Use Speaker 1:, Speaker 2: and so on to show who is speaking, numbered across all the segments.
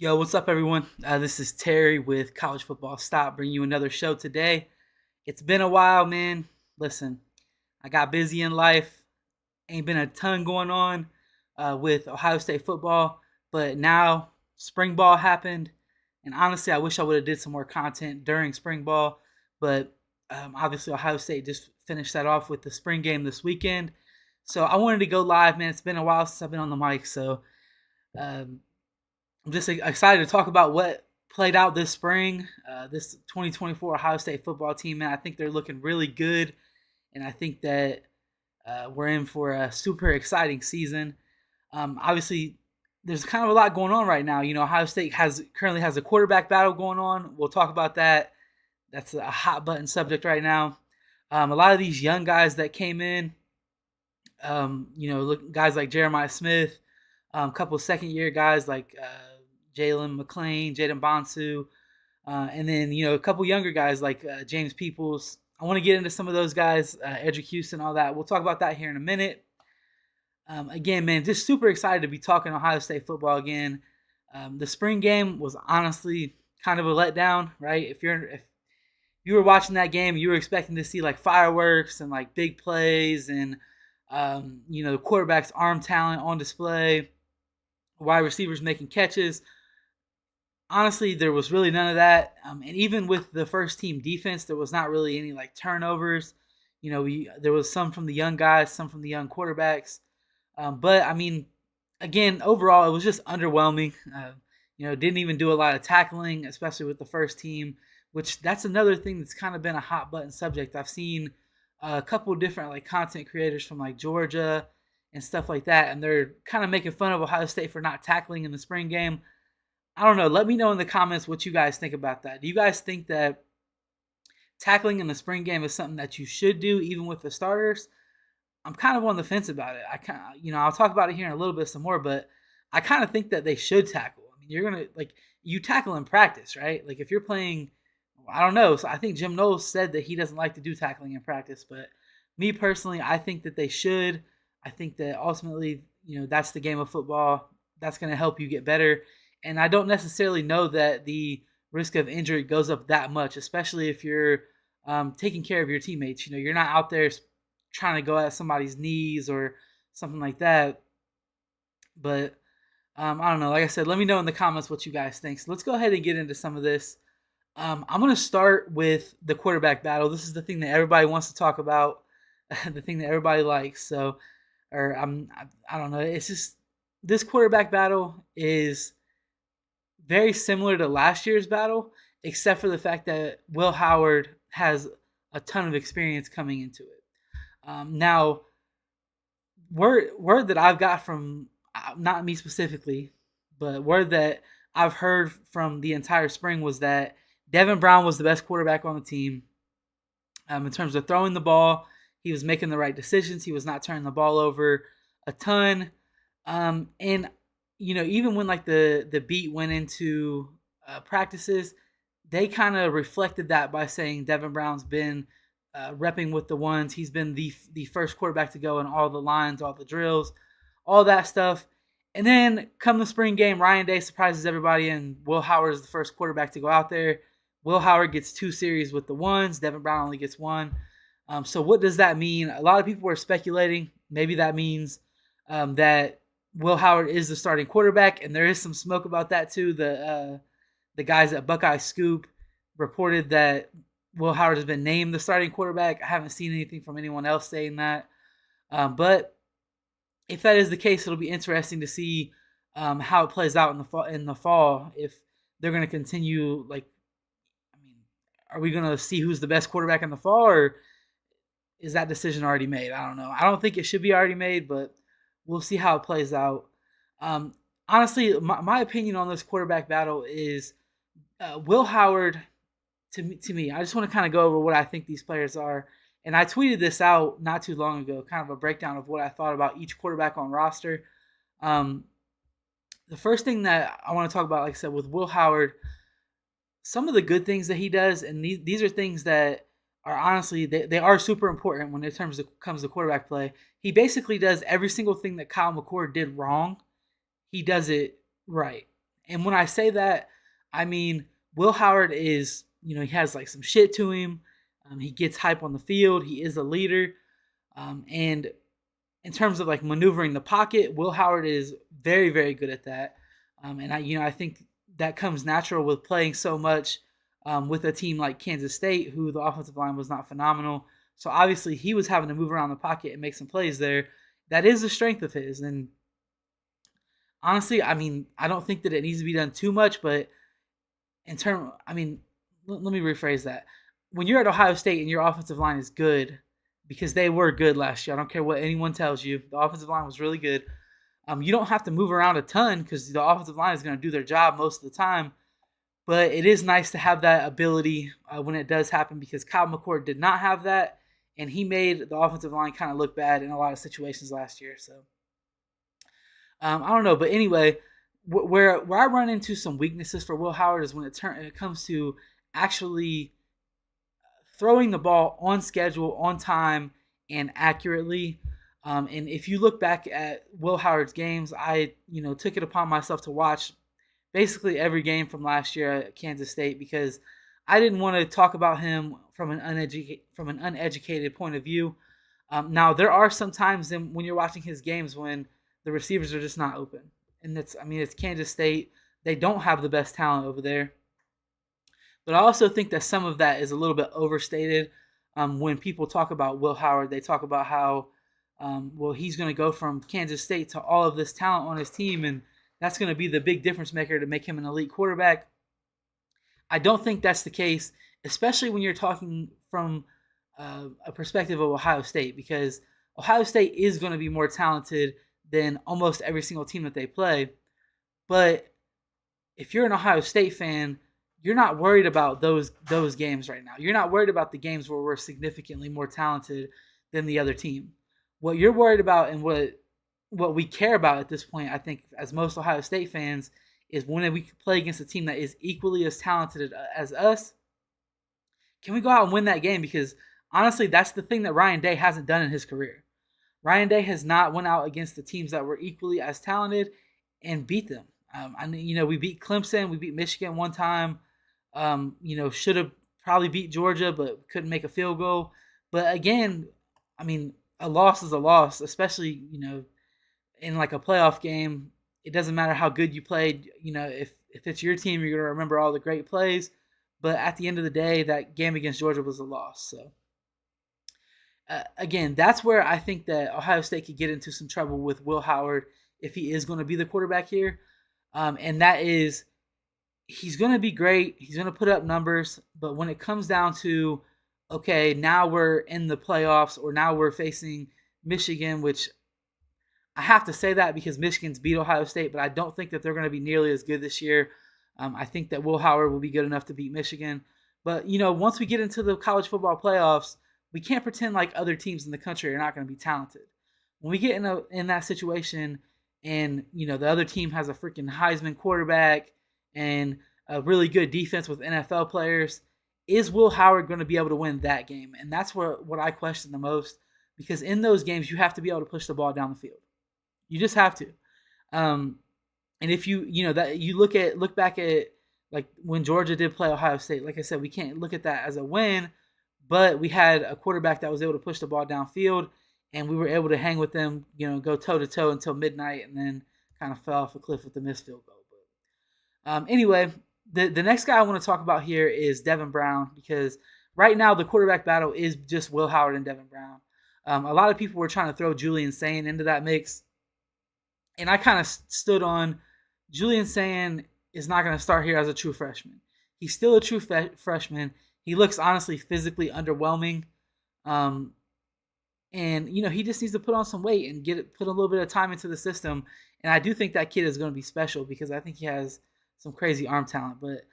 Speaker 1: Yo, what's up, everyone? This is Terry with College Football Stop, bringing you another show today. It's been a while, man. Listen, I got busy in life. Ain't been a ton going on with Ohio State football, but now spring ball happened, and honestly, I wish I would have did some more content during spring ball. But obviously, Ohio State just finished that off with the spring game this weekend, so I wanted to go live, man. It's been a while since I've been on the mic, so um, I'm just excited to talk about what played out this spring. This 2024 Ohio State football team, man, I think they're looking really good, and I think that we're in for a super exciting season. Obviously, there's kind of a lot going on right now. You know, Ohio State currently has a quarterback battle going on. We'll talk about that. That's a hot button subject right now. A lot of these young guys that came in, look, guys like Jeremiah Smith, a couple of second year guys like Jalen McClain, Jaden Bonsu, and then a couple younger guys like James Peoples. I want to get into some of those guys, Edric Houston, all that. We'll talk about that here in a minute. Again, man, just super excited to be talking Ohio State football again. The spring game was honestly kind of a letdown, right? If you were watching that game, you were expecting to see like fireworks and like big plays and the quarterback's arm talent on display, wide receivers making catches. Honestly, there was really none of that. And even with the first team defense, there was not really any like turnovers. There was some from the young guys, some from the young quarterbacks. But I mean, again, overall, it was just underwhelming. Didn't even do a lot of tackling, especially with the first team, which that's another thing that's kind of been a hot button subject. I've seen a couple of different like content creators from like Georgia and stuff like that, and they're kind of making fun of Ohio State for not tackling in the spring game. I don't know. Let me know in the comments what you guys think about that. Do you guys think that tackling in the spring game is something that you should do even with the starters? I'm kind of on the fence about it. I kind of, I'll talk about it here in a little bit some more, but I kind of think that they should tackle. I mean, you're gonna like you tackle in practice, right? Like if you're playing, I don't know. So I think Jim Knowles said that he doesn't like to do tackling in practice, but me personally, I think that they should. I think that ultimately, that's the game of football. That's going to help you get better. And I don't necessarily know that the risk of injury goes up that much, especially if you're taking care of your teammates. You're not out there trying to go at somebody's knees or something like that. But I don't know. Like I said, let me know in the comments what you guys think. So let's go ahead and get into some of this. I'm going to start with the quarterback battle. This is the thing that everybody wants to talk about, the thing that everybody likes. So, or I don't know. It's just this quarterback battle is very similar to last year's battle, except for the fact that Will Howard has a ton of experience coming into it. Now, word that I've got from not me specifically, but word that I've heard from the entire spring was that Devin Brown was the best quarterback on the team. In terms of throwing the ball, he was making the right decisions. He was not turning the ball over a ton. And even when like the beat went into practices, they kind of reflected that by saying Devin Brown's been repping with the ones. He's been the first quarterback to go in all the lines, all the drills, all that stuff. And then come the spring game, Ryan Day surprises everybody, and Will Howard is the first quarterback to go out there. Will Howard gets 2 series with the ones. Devin Brown only gets 1. So what does that mean? A lot of people are speculating. Maybe that means that Will Howard is the starting quarterback, and there is some smoke about that too. The guys at Buckeye Scoop reported that Will Howard has been named the starting quarterback. I haven't seen anything from anyone else saying that. But if that is the case, it'll be interesting to see how it plays out in the fall. If they're going to continue, like, I mean, are we going to see who's the best quarterback in the fall, or is that decision already made? I don't know. I don't think it should be already made, but we'll see how it plays out. Honestly, my opinion on this quarterback battle is Will Howard. To me, I just want to kind of go over what I think these players are. And I tweeted this out not too long ago, kind of a breakdown of what I thought about each quarterback on roster. Um, the first thing that I want to talk about, like I said, with Will Howard, some of the good things that he does, and these are things that are honestly they are super important when it comes to quarterback play. He basically does every single thing that Kyle McCord did wrong. He does it right, And when I say that, I mean Will Howard is, he has like some shit to him. He gets hype on the field. He is a leader. And in terms of like maneuvering the pocket, Will Howard is very, very good at that. And I think that comes natural with playing so much with a team like Kansas State, who the offensive line was not phenomenal. So obviously he was having to move around the pocket and make some plays there. That is a strength of his. And honestly, I mean, I don't think that it needs to be done too much, but let me rephrase that. When you're at Ohio State and your offensive line is good, because they were good last year, I don't care what anyone tells you, the offensive line was really good. You don't have to move around a ton because the offensive line is going to do their job most of the time. But it is nice to have that ability when it does happen, because Kyle McCord did not have that, and he made the offensive line kind of look bad in a lot of situations last year. So I don't know, but anyway, where I run into some weaknesses for Will Howard is when it comes to actually throwing the ball on schedule, on time, and accurately. And if you look back at Will Howard's games, I took it upon myself to watch basically every game from last year at Kansas State, because I didn't want to talk about him from an uneducated point of view. Now there are some times when you're watching his games when the receivers are just not open, and it's Kansas State. They don't have the best talent over there. But I also think that some of that is a little bit overstated. When people talk about Will Howard, they talk about how, he's going to go from Kansas State to all of this talent on his team, and that's going to be the big difference maker to make him an elite quarterback. I don't think that's the case, especially when you're talking from a perspective of Ohio State, because Ohio State is going to be more talented than almost every single team that they play. But if you're an Ohio State fan, you're not worried about those games right now. You're not worried about the games where we're significantly more talented than the other team. What you're worried about, and what we care about at this point, I think, as most Ohio State fans, is when we play against a team that is equally as talented as us, can we go out and win that game? Because honestly, that's the thing that Ryan Day hasn't done in his career. Ryan Day has not went out against the teams that were equally as talented and beat them. We beat Clemson, we beat Michigan one time. Should have probably beat Georgia, but couldn't make a field goal. But again, I mean, a loss is a loss, especially, in like a playoff game. It doesn't matter how good you played. If it's your team, you're going to remember all the great plays. But at the end of the day, that game against Georgia was a loss. So, again, that's where I think that Ohio State could get into some trouble with Will Howard if he is going to be the quarterback here. And that is, he's going to be great. He's going to put up numbers. But when it comes down to, okay, now we're in the playoffs, or now we're facing Michigan, which I have to say that because Michigan's beat Ohio State, but I don't think that they're going to be nearly as good this year. I think that Will Howard will be good enough to beat Michigan. But, once we get into the college football playoffs, we can't pretend like other teams in the country are not going to be talented. When we get in that situation, and, the other team has a freaking Heisman quarterback and a really good defense with NFL players, is Will Howard going to be able to win that game? And that's what I question the most, because in those games, you have to be able to push the ball down the field. You just have to. And if you look back at like when Georgia did play Ohio State, like I said, we can't look at that as a win, but we had a quarterback that was able to push the ball downfield, and we were able to hang with them, go toe to toe until midnight, and then kind of fell off a cliff with the missed field goal. But anyway, the next guy I want to talk about here is Devin Brown, because right now the quarterback battle is just Will Howard and Devin Brown. A lot of people were trying to throw Julian Sayin into that mix, and I kind of stood on Julian Sayin is not going to start here as a true freshman. He's still a true freshman. He looks honestly physically underwhelming. And he just needs to put on some weight and put a little bit of time into the system. And I do think that kid is going to be special, because I think he has some crazy arm talent. But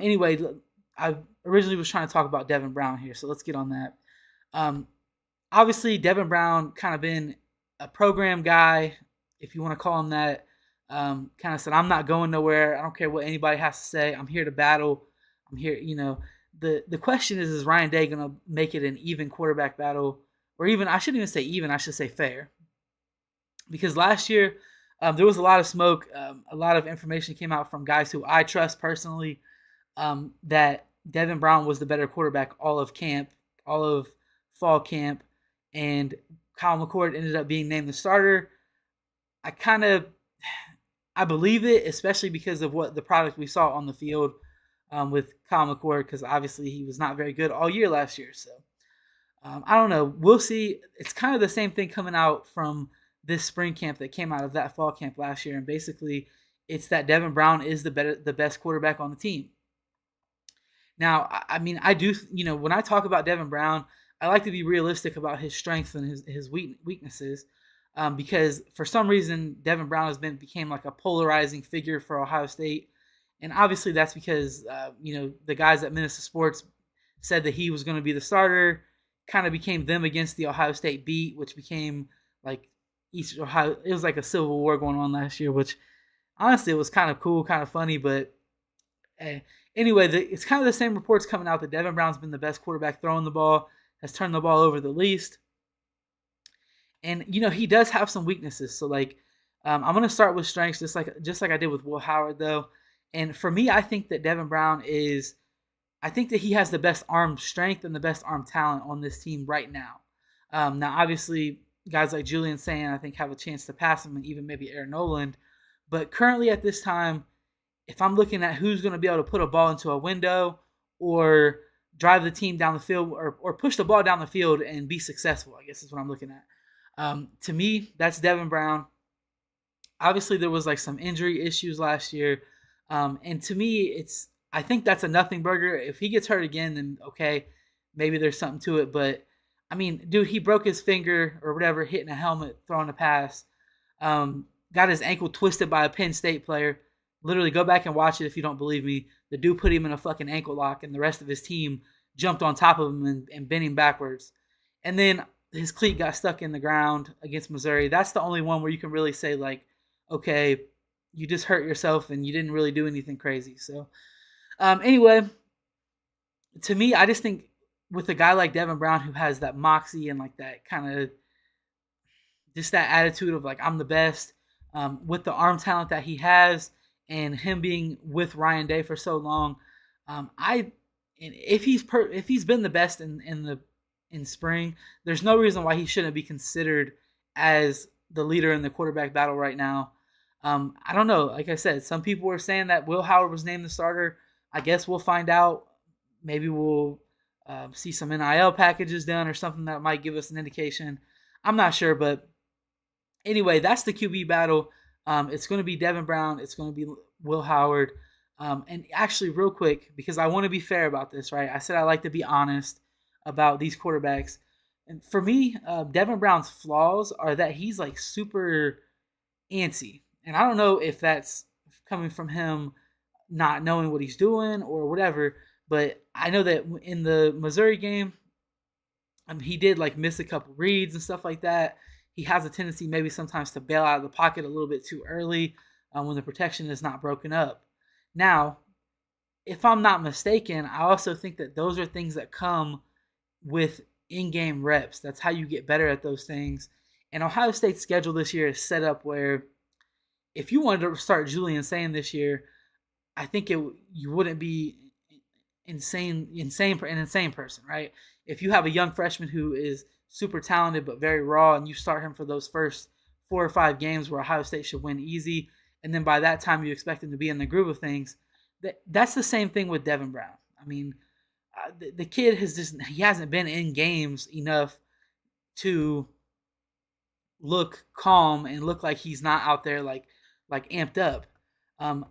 Speaker 1: anyway, I originally was trying to talk about Devin Brown here, so let's get on that. Obviously, Devin Brown kind of been a program guy, if you want to call him that. Kind of said, I'm not going nowhere. I don't care what anybody has to say. I'm here to battle. I'm here, The question is Ryan Day going to make it an even quarterback battle? Or even, I shouldn't even say even, I should say fair. Because last year, There was a lot of smoke. A lot of information came out from guys who I trust personally, that Devin Brown was the better quarterback all of camp, all of fall camp, and Kyle McCord ended up being named the starter. I kind of I believe it, especially because of what the product we saw on the field, with Kyle McCord, because obviously he was not very good all year last year. So I don't know. We'll see. It's kind of the same thing coming out from this spring camp that came out of that fall camp last year, and basically it's that Devin Brown is the best quarterback on the team. Now, I mean, I do, when I talk about Devin Brown, I like to be realistic about his strengths and his weaknesses, because for some reason Devin Brown became like a polarizing figure for Ohio State, and obviously that's because the guys at Minnesota Sports said that he was going to be the starter, kind of became them against the Ohio State beat, which became like East Ohio. It was like a civil war going on last year, which honestly it was kind of cool, kind of funny, but anyway, it's kind of the same reports coming out that Devin Brown's been the best quarterback throwing the ball, has turned the ball over the least, and he does have some weaknesses. So like, I'm gonna start with strengths, just like I did with Will Howard though. And for me, I think that Devin Brown is, I think that he has the best arm strength and the best arm talent on this team right now. Now, obviously, guys like Julian Sand, I think, have a chance to pass him, and even maybe Aaron Noland. But currently at this time, if I'm looking at who's going to be able to put a ball into a window or drive the team down the field, or push the ball down the field and be successful, I guess is what I'm looking at. To me, that's Devin Brown. Obviously, there was like some injury issues last year. And to me, I think that's a nothing burger. If he gets hurt again, then okay, maybe there's something to it. But I mean, dude, he broke his finger or whatever hitting a helmet, throwing a pass. Got his ankle twisted by a Penn State player. Literally, go back and watch it if you don't believe me. The dude put him in a fucking ankle lock, and the rest of his team jumped on top of him and bent him backwards. And then his cleat got stuck in the ground against Missouri. That's the only one where you can really say, like, okay, you just hurt yourself and you didn't really do anything crazy. So, anyway, to me, I just think with a guy like Devin Brown who has that moxie and like that kind of just that attitude of like I'm the best, with the arm talent that he has, and him being with Ryan Day for so long, I if he's been the best in spring, there's no reason why he shouldn't be considered as the leader in the quarterback battle right now. I don't know. Like I said, some people were saying that Will Howard was named the starter. I guess we'll find out. Maybe we'll see some NIL packages done or something that might give us an indication. I'm not sure, but anyway, that's the QB battle. It's going to be Devin Brown. It's going to be Will Howard. And actually, real quick, because I want to be fair about this, right? I said I like to be honest about these quarterbacks. And for me, Devin Brown's flaws are that he's like super antsy. And I don't know if that's coming from him not knowing what he's doing or whatever, but I know that in the Missouri game, he did like miss a couple reads and stuff like that. He has a tendency maybe sometimes to bail out of the pocket a little bit too early, when the protection is not broken up. Now, if I'm not mistaken, I also think that those are things that come with in-game reps. That's how you get better at those things. And Ohio State's schedule this year is set up where if you wanted to start Julian Sand this year, I think you wouldn't be an insane person, right? If you have a young freshman who is super talented but very raw, and you start him for those first 4 or 5 games where Ohio State should win easy, and then by that time you expect him to be in the groove of things, that's the same thing with Devin Brown. I mean, the kid he hasn't been in games enough to look calm and look like he's not out there like amped up.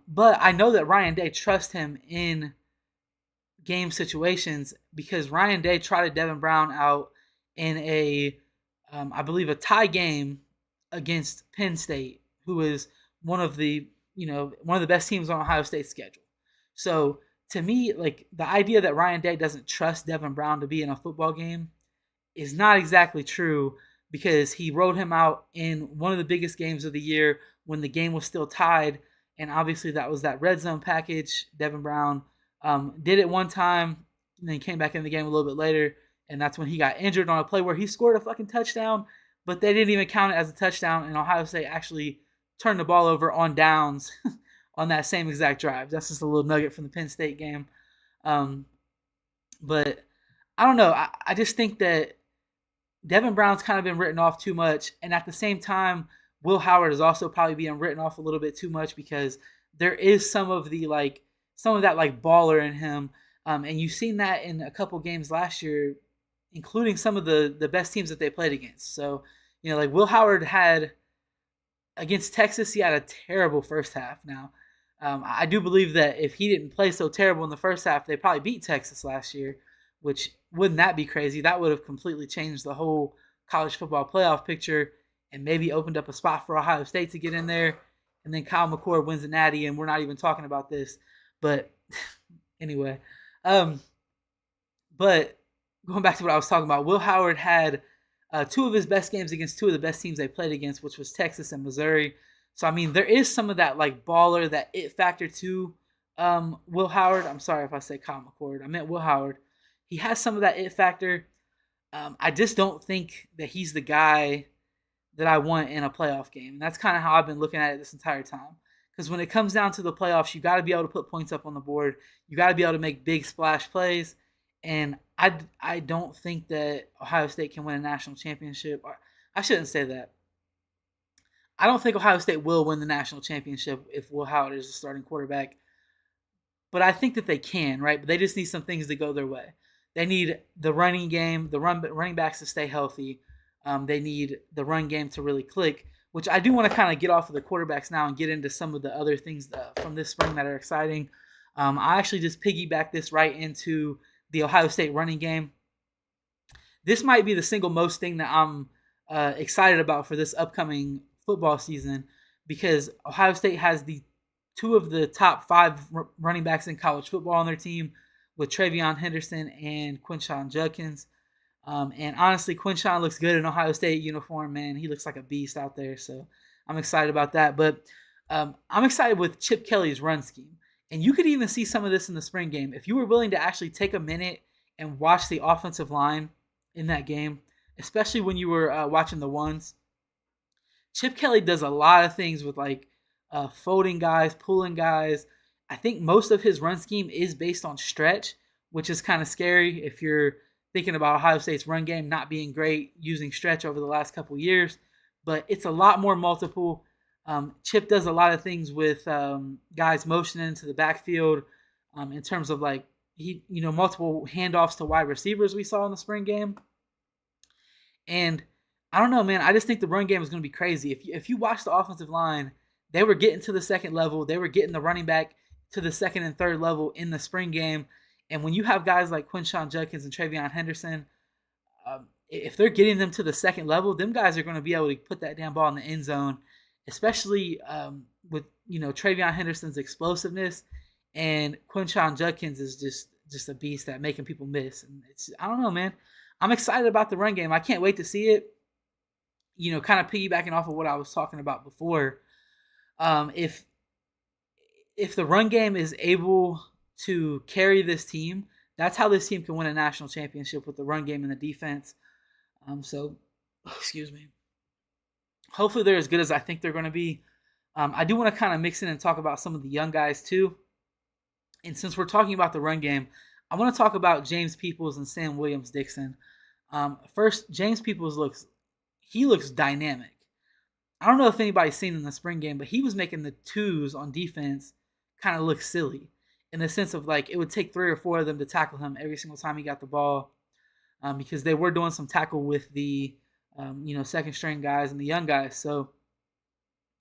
Speaker 1: But I know that Ryan Day trusts him in game situations because Ryan Day tried Devin Brown out in I believe a tie game against Penn State, who is one of the best teams on Ohio State's schedule. So to me, like the idea that Ryan Day doesn't trust Devin Brown to be in a football game is not exactly true, because he rode him out in one of the biggest games of the year when the game was still tied, and obviously that was that red zone package. Devin Brown did it one time and then came back in the game a little bit later, and that's when he got injured on a play where he scored a fucking touchdown, but they didn't even count it as a touchdown, and Ohio State actually turn the ball over on downs on that same exact drive. That's just a little nugget from the Penn State game. Um, but I don't know. I just think that Devin Brown's kind of been written off too much, and at the same time, Will Howard is also probably being written off a little bit too much because there is some of that like baller in him, and you've seen that in a couple games last year, including some of the best teams that they played against. So like Will Howard had against Texas, he had a terrible first half. Now, I do believe that if he didn't play so terrible in the first half, they probably beat Texas last year, which wouldn't that be crazy? That would have completely changed the whole college football playoff picture and maybe opened up a spot for Ohio State to get in there. And then Kyle McCord wins the Natty, and we're not even talking about this. But anyway, but going back to what I was talking about, Will Howard had two of his best games against two of the best teams they played against, which was Texas and Missouri. So I mean, there is some of that like baller, that it factor to Will Howard. I'm sorry if I said Kyle McCord. I meant Will Howard. He has some of that it factor. I just don't think that he's the guy that I want in a playoff game. And that's kind of how I've been looking at it this entire time. Because when it comes down to the playoffs, you got to be able to put points up on the board. You got to be able to make big splash plays. And I don't think that Ohio State can win a national championship. I shouldn't say that. I don't think Ohio State will win the national championship if Will Howard is the starting quarterback. But I think that they can, right? But they just need some things to go their way. They need the running game, the running backs to stay healthy. They need the run game to really click, which I do want to kind of get off of the quarterbacks now and get into some of the other things from this spring that are exciting. I actually just piggyback this right into the Ohio State running game. This might be the single most thing that I'm excited about for this upcoming football season, because Ohio State has the two of the top 5 running backs in college football on their team, with TreVeyon Henderson and Quinshon Judkins. And honestly, Quinshon looks good in Ohio State uniform, man. He looks like a beast out there, so I'm excited about that. But I'm excited with Chip Kelly's run scheme. And you could even see some of this in the spring game. If you were willing to actually take a minute and watch the offensive line in that game, especially when you were watching the ones, Chip Kelly does a lot of things with like folding guys, pulling guys. I think most of his run scheme is based on stretch, which is kind of scary if you're thinking about Ohio State's run game not being great using stretch over the last couple years. But it's a lot more multiple. Chip does a lot of things with guys motioning into the backfield in terms of like multiple handoffs to wide receivers we saw in the spring game. And I don't know, man. I just think the run game is going to be crazy. If you watch the offensive line, they were getting to the second level. They were getting the running back to the second and third level in the spring game. And when you have guys like Quinshon Judkins and TreVeyon Henderson, if they're getting them to the second level, them guys are going to be able to put that damn ball in the end zone, especially with TreVeyon Henderson's explosiveness, and Quinshon Judkins is just a beast at making people miss. And I don't know, man. I'm excited about the run game. I can't wait to see it. Kind of piggybacking off of what I was talking about before. If the run game is able to carry this team, that's how this team can win a national championship, with the run game and the defense. So, excuse me. Hopefully they're as good as I think they're going to be. I do want to kind of mix in and talk about some of the young guys too. And since we're talking about the run game, I want to talk about James Peoples and Sam Williams-Dixon. First, James Peoples looks dynamic. I don't know if anybody's seen in the spring game, but he was making the twos on defense kind of look silly, in the sense of like it would take 3 or 4 of them to tackle him every single time he got the ball, because they were doing some tackle with the second string guys and the young guys. So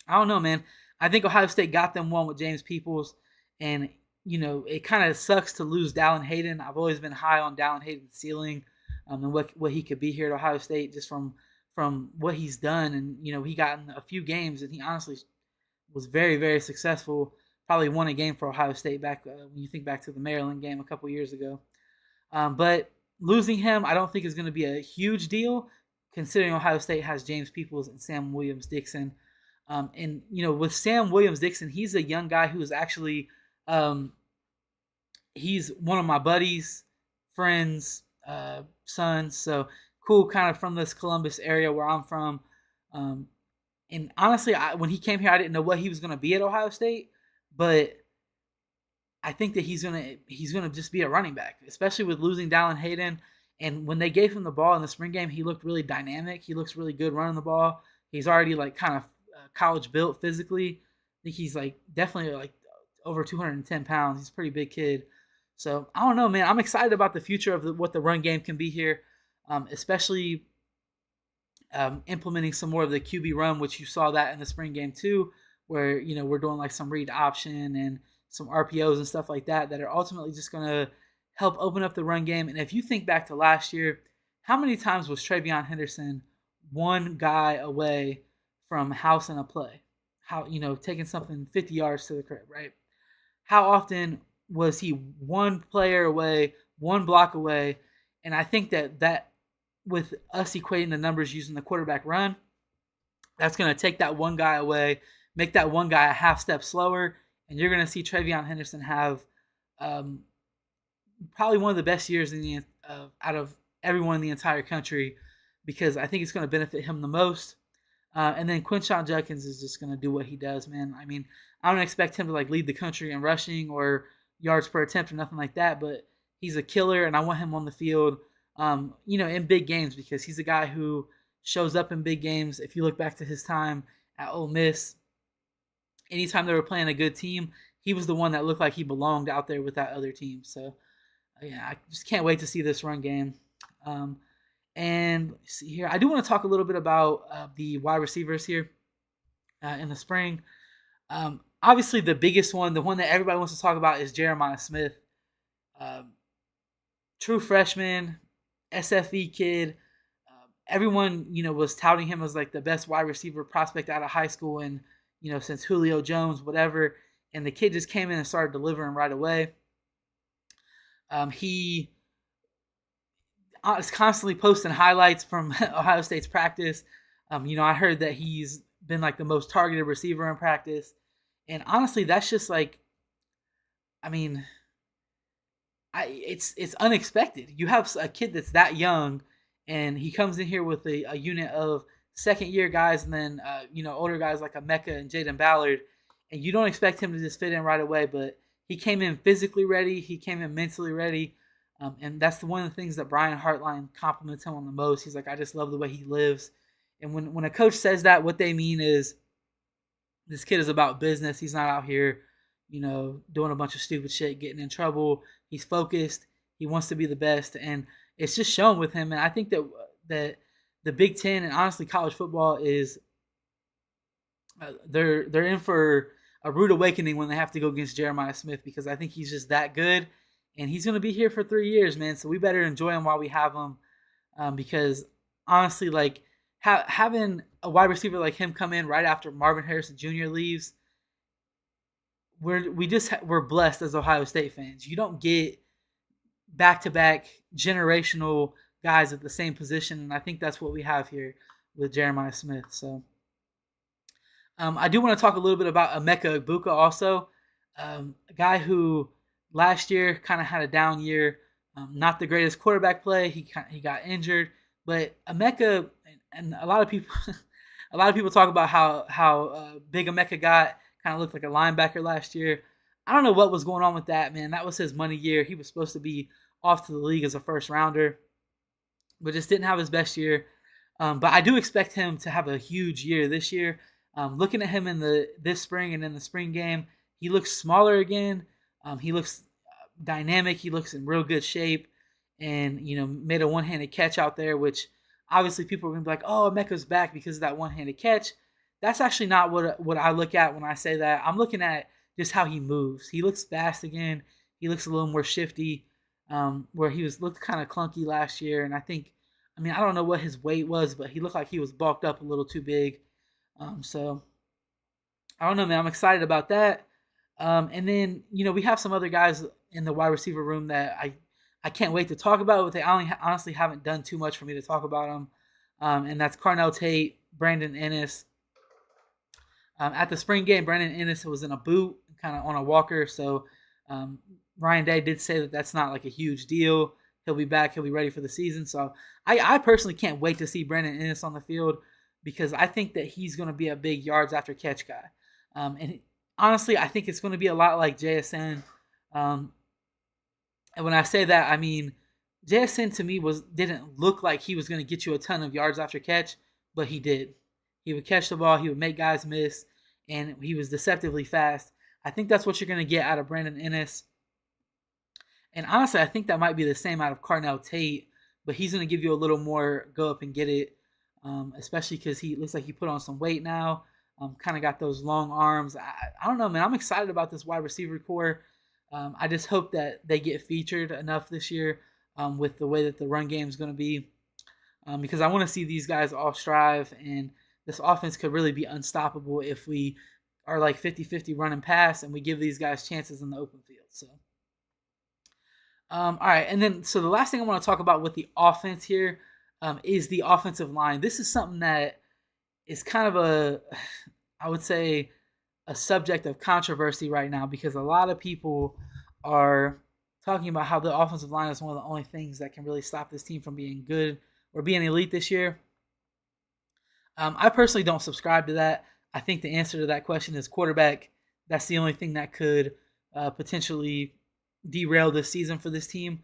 Speaker 1: I don't know, man. I think Ohio State got them one with James Peoples, and it kind of sucks to lose Dallin Hayden. I've always been high on Dallin Hayden's ceiling, and what he could be here at Ohio State, just from what he's done. And he got in a few games, and he honestly was very, very successful. Probably won a game for Ohio State back when you think back to the Maryland game a couple years ago. But losing him, I don't think is going to be a huge deal, considering Ohio State has James Peoples and Sam Williams-Dixon. And with Sam Williams-Dixon, he's a young guy who is actually he's one of my buddies, friends, sons. So cool, kind of from this Columbus area where I'm from. And honestly, when he came here, I didn't know what he was going to be at Ohio State, but I think that he's gonna just be a running back, especially with losing Dallin Hayden. And when they gave him the ball in the spring game, he looked really dynamic. He looks really good running the ball. He's already like kind of college built physically. I think he's like definitely like over 210 pounds. He's a pretty big kid. So I don't know, man. I'm excited about the future of what the run game can be here, especially implementing some more of the QB run, which you saw that in the spring game too, where we're doing like some read option and some RPOs and stuff like that are ultimately just going to help open up the run game. And if you think back to last year, how many times was TreVeyon Henderson one guy away from housing a play? How taking something 50 yards to the crib, right? How often was he one player away, one block away? And I think that with us equating the numbers using the quarterback run, that's going to take that one guy away, make that one guy a half step slower, and you're going to see TreVeyon Henderson have um, probably one of the best years out of everyone in the entire country, because I think it's going to benefit him the most. And then Quinshon Judkins is just going to do what he does, man. I mean, I don't expect him to like lead the country in rushing or yards per attempt or nothing like that, but he's a killer, and I want him on the field, in big games, because he's a guy who shows up in big games. If you look back to his time at Ole Miss, anytime they were playing a good team, he was the one that looked like he belonged out there with that other team. So, yeah, I just can't wait to see this run game. Um, and let's see here, I do want to talk a little bit about the wide receivers here in the spring. Obviously, the biggest one, the one that everybody wants to talk about, is Jeremiah Smith. Um, True freshman, SFE kid. Everyone, was touting him as like the best wide receiver prospect out of high school, and since Julio Jones, whatever. And the kid just came in and started delivering right away. He is constantly posting highlights from Ohio State's practice. I heard that he's been like the most targeted receiver in practice, and honestly, that's just like, I mean, it's unexpected. You have a kid that's that young, and he comes in here with a unit of second year guys, and then older guys like Emeka and Jaden Ballard, and you don't expect him to just fit in right away. But he came in physically ready. He came in mentally ready. And that's one of the things that Brian Hartline compliments him on the most. He's like, I just love the way he lives. And when a coach says that, what they mean is this kid is about business. He's not out here, doing a bunch of stupid shit, getting in trouble. He's focused. He wants to be the best, and it's just shown with him. And I think that the Big Ten and honestly college football is they're in for a rude awakening when they have to go against Jeremiah Smith, because I think he's just that good, and he's going to be here for 3 years, man. So we better enjoy him while we have him, because honestly, like having a wide receiver like him come in right after Marvin Harrison Jr. leaves, we're blessed as Ohio State fans. You don't get back to back generational guys at the same position, and I think that's what we have here with Jeremiah Smith. So I do want to talk a little bit about Emeka Egbuka also, a guy who last year kind of had a down year, not the greatest quarterback play. He got injured, but Emeka, and a lot of people a lot of people talk about how big Emeka got, kind of looked like a linebacker last year. I don't know what was going on with that, man. That was his money year. He was supposed to be off to the league as a first rounder, but just didn't have his best year. But I do expect him to have a huge year this year. Looking at him in this spring and in the spring game, he looks smaller again. He looks dynamic. He looks in real good shape, and made a one-handed catch out there, which obviously people are gonna be like, "Oh, Emeka's back because of that one-handed catch." That's actually not what I look at when I say that. I'm looking at just how he moves. He looks fast again. He looks a little more shifty, where he looked kind of clunky last year. And I mean, I don't know what his weight was, but he looked like he was bulked up a little too big. So I don't know, man. I'm excited about that. And then we have some other guys in the wide receiver room that I can't wait to talk about, but they honestly haven't done too much for me to talk about them. And that's Carnell Tate, Brandon Ennis. At the spring game, Brandon Ennis was in a boot, kind of on a walker. So Ryan Day did say that that's not like a huge deal. He'll be back. He'll be ready for the season. So I personally can't wait to see Brandon Ennis on the field, because I think that he's going to be a big yards after catch guy. And honestly, I think it's going to be a lot like JSN. Um, and when I say that, I mean JSN to me didn't look like he was going to get you a ton of yards after catch, but he did. He would catch the ball, he would make guys miss, and he was deceptively fast. I think that's what you're going to get out of Brandon Ennis. And honestly, I think that might be the same out of Carnell Tate, but he's going to give you a little more go up and get it, especially because he looks like he put on some weight now. Kind of got those long arms. I don't know, man. I'm excited about this wide receiver core. I just hope that they get featured enough this year with the way that the run game is going to be, because I want to see these guys all strive, and this offense could really be unstoppable if we are like 50-50 run and pass and we give these guys chances in the open field. So. All right, and then so the last thing I want to talk about with the offense here is the offensive line. This is something that is kind of I would say, a subject of controversy right now because a lot of people are talking about how the offensive line is one of the only things that can really stop this team from being good or being elite this year. I personally don't subscribe to that. I think the answer to that question is quarterback. That's the only thing that could potentially derail this season for this team.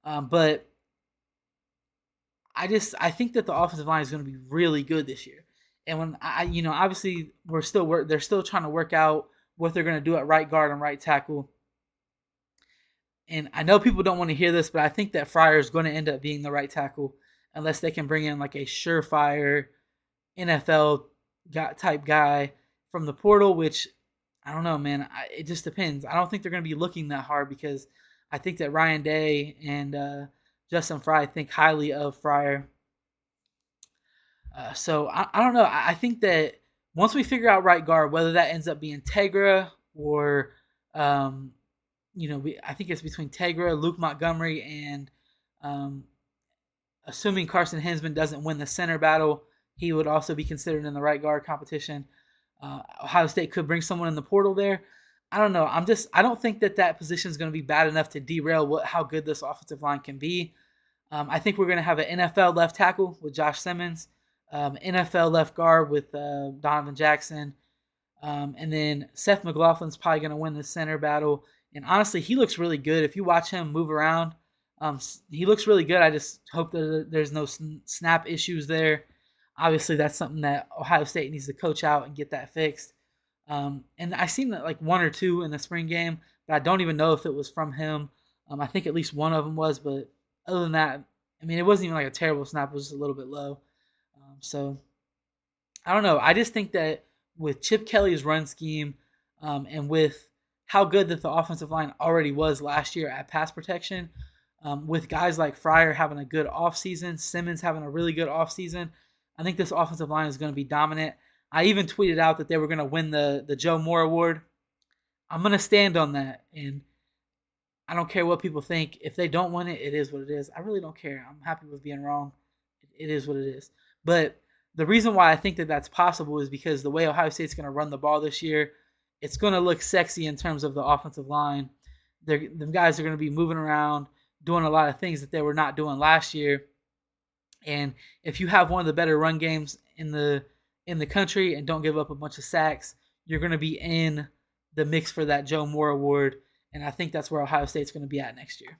Speaker 1: But I think that the offensive line is going to be really good this year. And when obviously they're still trying to work out what they're going to do at right guard and right tackle. And I know people don't want to hear this, but I think that Fryer is going to end up being the right tackle unless they can bring in like a surefire NFL type guy from the portal, which I don't know, man. It just depends. I don't think they're going to be looking that hard because I think that Ryan Day and Justin Fry think highly of Fryer. So I don't know. I think that once we figure out right guard, whether that ends up being Tegra or, I think it's between Tegra, Luke Montgomery, and assuming Carson Hinsman doesn't win the center battle, he would also be considered in the right guard competition. Ohio State could bring someone in the portal there. I don't know. I don't think that position is going to be bad enough to derail how good this offensive line can be. I think we're going to have an NFL left tackle with Josh Simmons, NFL left guard with Donovan Jackson, and then Seth McLaughlin's probably going to win the center battle. And honestly, he looks really good. If you watch him move around, he looks really good. I just hope that there's no snap issues there. Obviously, that's something that Ohio State needs to coach out and get that fixed. And I seen that like one or two in the spring game, but I don't even know if it was from him. I think at least one of them was, but other than that, I mean, it wasn't even like a terrible snap. It was just a little bit low. So I don't know. I just think that with Chip Kelly's run scheme and with how good that the offensive line already was last year at pass protection, with guys like Fryer having a good offseason, Simmons having a really good offseason, I think this offensive line is going to be dominant. I even tweeted out that they were going to win the Joe Moore Award. I'm going to stand on that, and I don't care what people think. If they don't win it, it is what it is. I really don't care. I'm happy with being wrong. It is what it is. But the reason why I think that that's possible is because the way Ohio State's going to run the ball this year, it's going to look sexy in terms of the offensive line. Them guys are going to be moving around, doing a lot of things that they were not doing last year. And if you have one of the better run games in the country and don't give up a bunch of sacks, you're going to be in the mix for that Joe Moore Award. And I think that's where Ohio State's going to be at next year.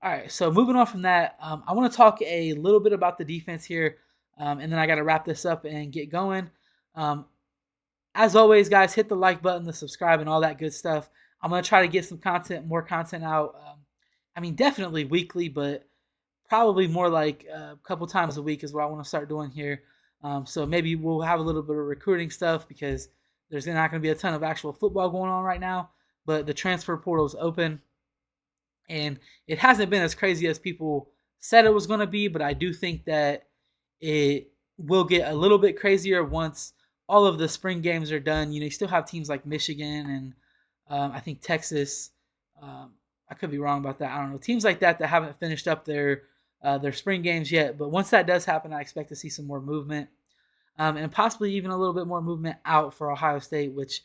Speaker 1: All right, so moving on from that, I want to talk a little bit about the defense here, and then I got to wrap this up and get going. As always, guys, hit the like button, the subscribe, and all that good stuff. I'm going to try to get some more content out. Definitely weekly, but probably more like a couple times a week is what I want to start doing here. So maybe we'll have a little bit of recruiting stuff because there's not going to be a ton of actual football going on right now, but the transfer portal is open. And it hasn't been as crazy as people said it was going to be, but I do think that it will get a little bit crazier once all of the spring games are done. You still have teams like Michigan and I think Texas. I could be wrong about that. I don't know. Teams like that haven't finished up their spring games yet. But once that does happen, I expect to see some more movement and possibly even a little bit more movement out for Ohio State, which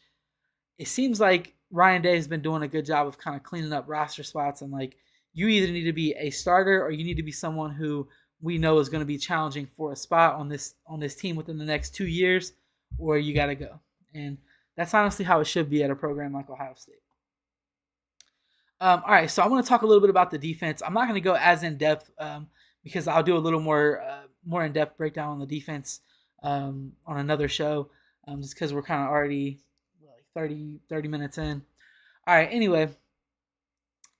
Speaker 1: it seems like Ryan Day has been doing a good job of kind of cleaning up roster spots. And like, you either need to be a starter or you need to be someone who, we know is going to be challenging for a spot on this team within the next 2 years, or you got to go. And that's honestly how it should be at a program like Ohio State. All right, so I want to talk a little bit about the defense. I'm not going to go as in depth because I'll do a little more in depth breakdown on the defense on another show, just because we're kind of already like 30 minutes in. All right, anyway,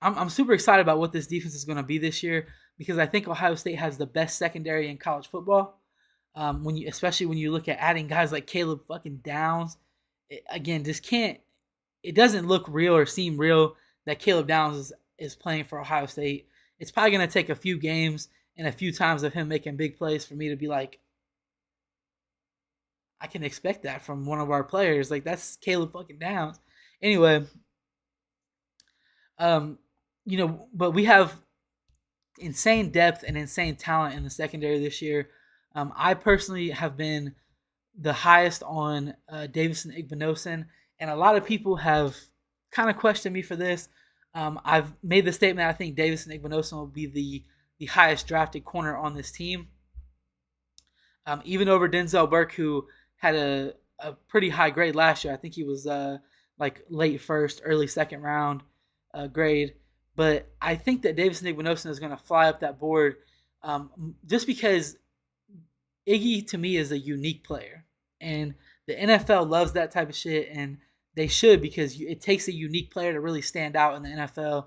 Speaker 1: I'm super excited about what this defense is going to be this year because I think Ohio State has the best secondary in college football. Especially when you look at adding guys like Caleb fucking Downs, it doesn't look real or seem real that Caleb Downs is playing for Ohio State. It's probably going to take a few games and a few times of him making big plays for me to be like, I can expect that from one of our players. Like, that's Caleb fucking Downs. Anyway, but we have insane depth and insane talent in the secondary this year. I personally have been the highest on Davison Igbinosun, and a lot of people have kind of questioned me for this. I've made the statement I think Davison Igbinosun will be the highest drafted corner on this team, even over Denzel Burke, who had a pretty high grade last year. I think he was like late first, early second round grade. But I think that Davison Igbinosun is going to fly up that board just because Iggy, to me, is a unique player. And the NFL loves that type of shit, and they should because it takes a unique player to really stand out in the NFL.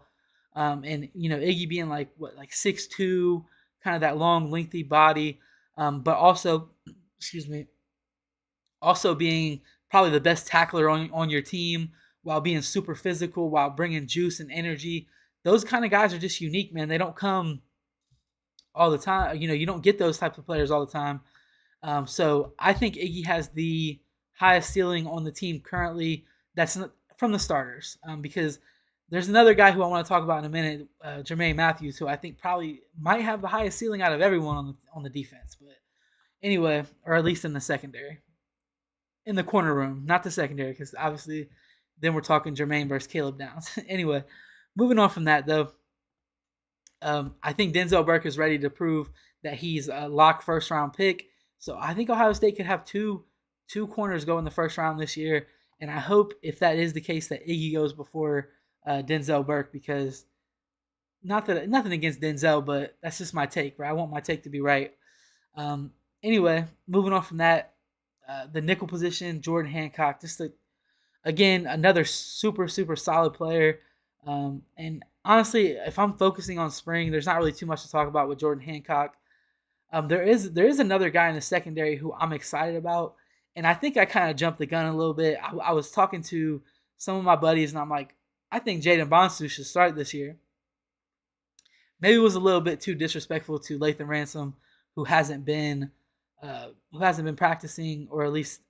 Speaker 1: And, Iggy being like 6'2", kind of that long, lengthy body, but also, also being probably the best tackler on your team while being super physical, while bringing juice and energy. Those kind of guys are just unique, man. They don't come all the time. You don't get those types of players all the time. So I think Iggy has the highest ceiling on the team currently. That's from the starters, because there's another guy who I want to talk about in a minute, Jermaine Matthews, who I think probably might have the highest ceiling out of everyone on the defense. But anyway, or at least in the secondary, in the corner room, not the secondary, because obviously then we're talking Jermaine versus Caleb Downs. Anyway, moving on from that though, I think Denzel Burke is ready to prove that he's a lock first round pick. So I think Ohio State could have two corners go in the first round this year. And I hope if that is the case that Iggy goes before Denzel Burke, because nothing against Denzel, but that's just my take, right? I want my take to be right. Anyway, moving on from that, the nickel position, Jordan Hancock, again, another super, super solid player. And honestly, if I'm focusing on spring, there's not really too much to talk about with Jordan Hancock. There is another guy in the secondary who I'm excited about. And I think I kind of jumped the gun a little bit. I was talking to some of my buddies, and I'm like, I think Jaden Bonsu should start this year. Maybe it was a little bit too disrespectful to Lathan Ransom, who hasn't been practicing, or at least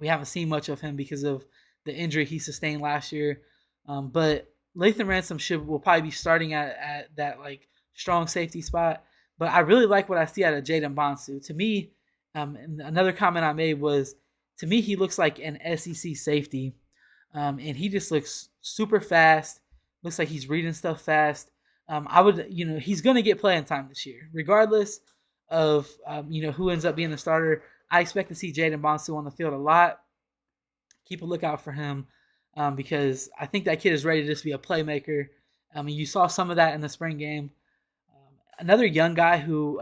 Speaker 1: we haven't seen much of him because of the injury he sustained last year. But Lathan Ransom will probably be starting at that like strong safety spot. But I really like what I see out of Jaden Bonsu. To me, and another comment I made was, to me, he looks like an SEC safety. And he just looks super fast. Looks like he's reading stuff fast. He's going to get playing time this year. Regardless of, who ends up being the starter, I expect to see Jaden Bonsu on the field a lot. Keep a lookout for him because I think that kid is ready to just be a playmaker. You saw some of that in the spring game. Another young guy who,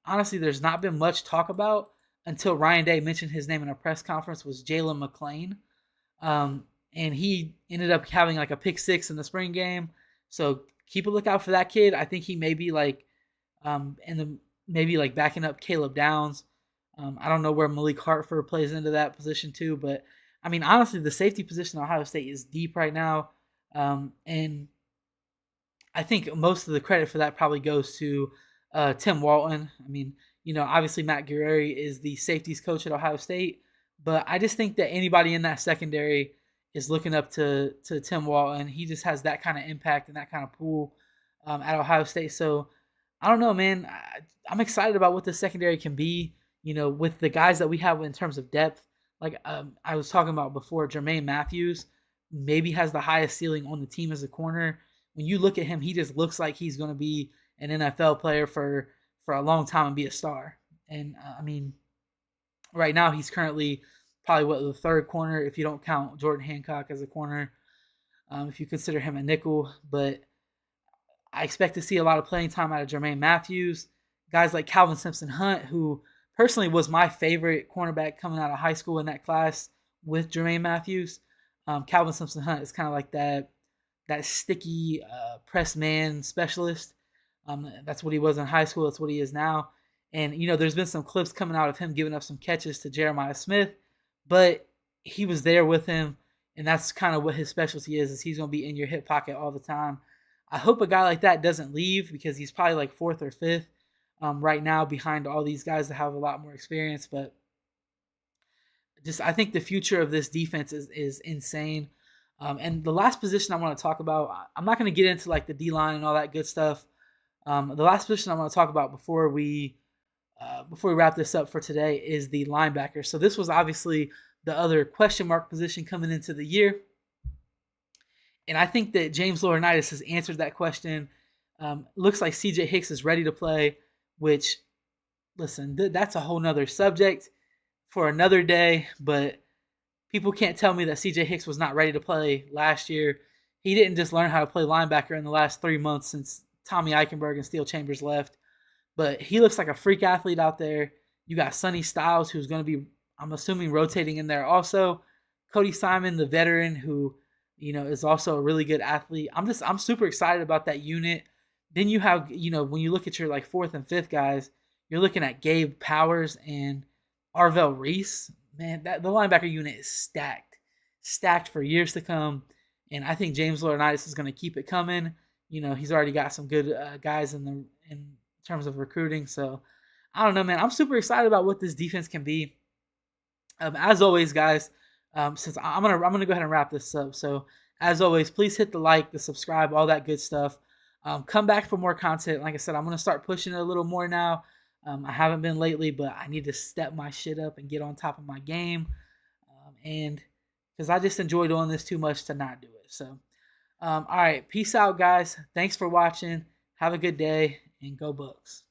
Speaker 1: honestly, there's not been much talk about until Ryan Day mentioned his name in a press conference, was Jalen McLean. And he ended up having like a pick six in the spring game. So keep a lookout for that kid. I think he may be like, maybe like backing up Caleb Downs. I don't know where Malik Hartford plays into that position too, but I mean, honestly, the safety position at Ohio State is deep right now. And I think most of the credit for that probably goes to Tim Walton. I mean, obviously Matt Guerrieri is the safeties coach at Ohio State, but I just think that anybody in that secondary is looking up to Tim Walton. He just has that kind of impact and that kind of pull at Ohio State. So I don't know, man. I'm excited about what the secondary can be, with the guys that we have in terms of depth. Like I was talking about before, Jermaine Matthews maybe has the highest ceiling on the team as a corner. When you look at him, he just looks like he's going to be an NFL player for for a long time and be a star. And I mean, right now he's currently probably what the third corner if you don't count Jordan Hancock as a corner, if you consider him a nickel. But I expect to see a lot of playing time out of Jermaine Matthews, guys like Calvin Simpson Hunt, who personally was my favorite cornerback coming out of high school in that class with Jermaine Matthews. Calvin Simpson Hunt is kind of like that sticky press man specialist. That's what he was in high school. That's what he is now. And there's been some clips coming out of him giving up some catches to Jeremiah Smith, but he was there with him, and that's kind of what his specialty is he's going to be in your hip pocket all the time. I hope a guy like that doesn't leave because he's probably like fourth or fifth right now behind all these guys that have a lot more experience. But just I think the future of this defense is insane. And the last position I want to talk about, I'm not going to get into like the D line and all that good stuff. The last position I want to talk about before we wrap this up for today is the linebacker. So this was obviously the other question mark position coming into the year. And I think that James Laurinaitis has answered that question. Looks like CJ Hicks is ready to play, which, listen, that's a whole nother subject for another day. But people can't tell me that CJ Hicks was not ready to play last year. He didn't just learn how to play linebacker in the last 3 months since Tommy Eichenberg and Steel Chambers left. But he looks like a freak athlete out there. You got Sonny Styles, who's going to be, I'm assuming, rotating in there also. Cody Simon, the veteran, who is also a really good athlete. I'm super excited about that unit. Then you have, when you look at your like fourth and fifth guys, you're looking at Gabe Powers and Arvell Reese. Man, the linebacker unit is stacked for years to come. And I think James Laurinaitis is going to keep it coming. He's already got some good guys in terms of recruiting. So I don't know, man. I'm super excited about what this defense can be. As always, guys, since I'm gonna go ahead and wrap this up. So as always, please hit the like, the subscribe, all that good stuff. Come back for more content. Like I said, I'm gonna start pushing it a little more now. I haven't been lately, but I need to step my shit up and get on top of my game. And because I just enjoy doing this too much to not do it. So, all right, peace out, guys. Thanks for watching. Have a good day and go Bucks.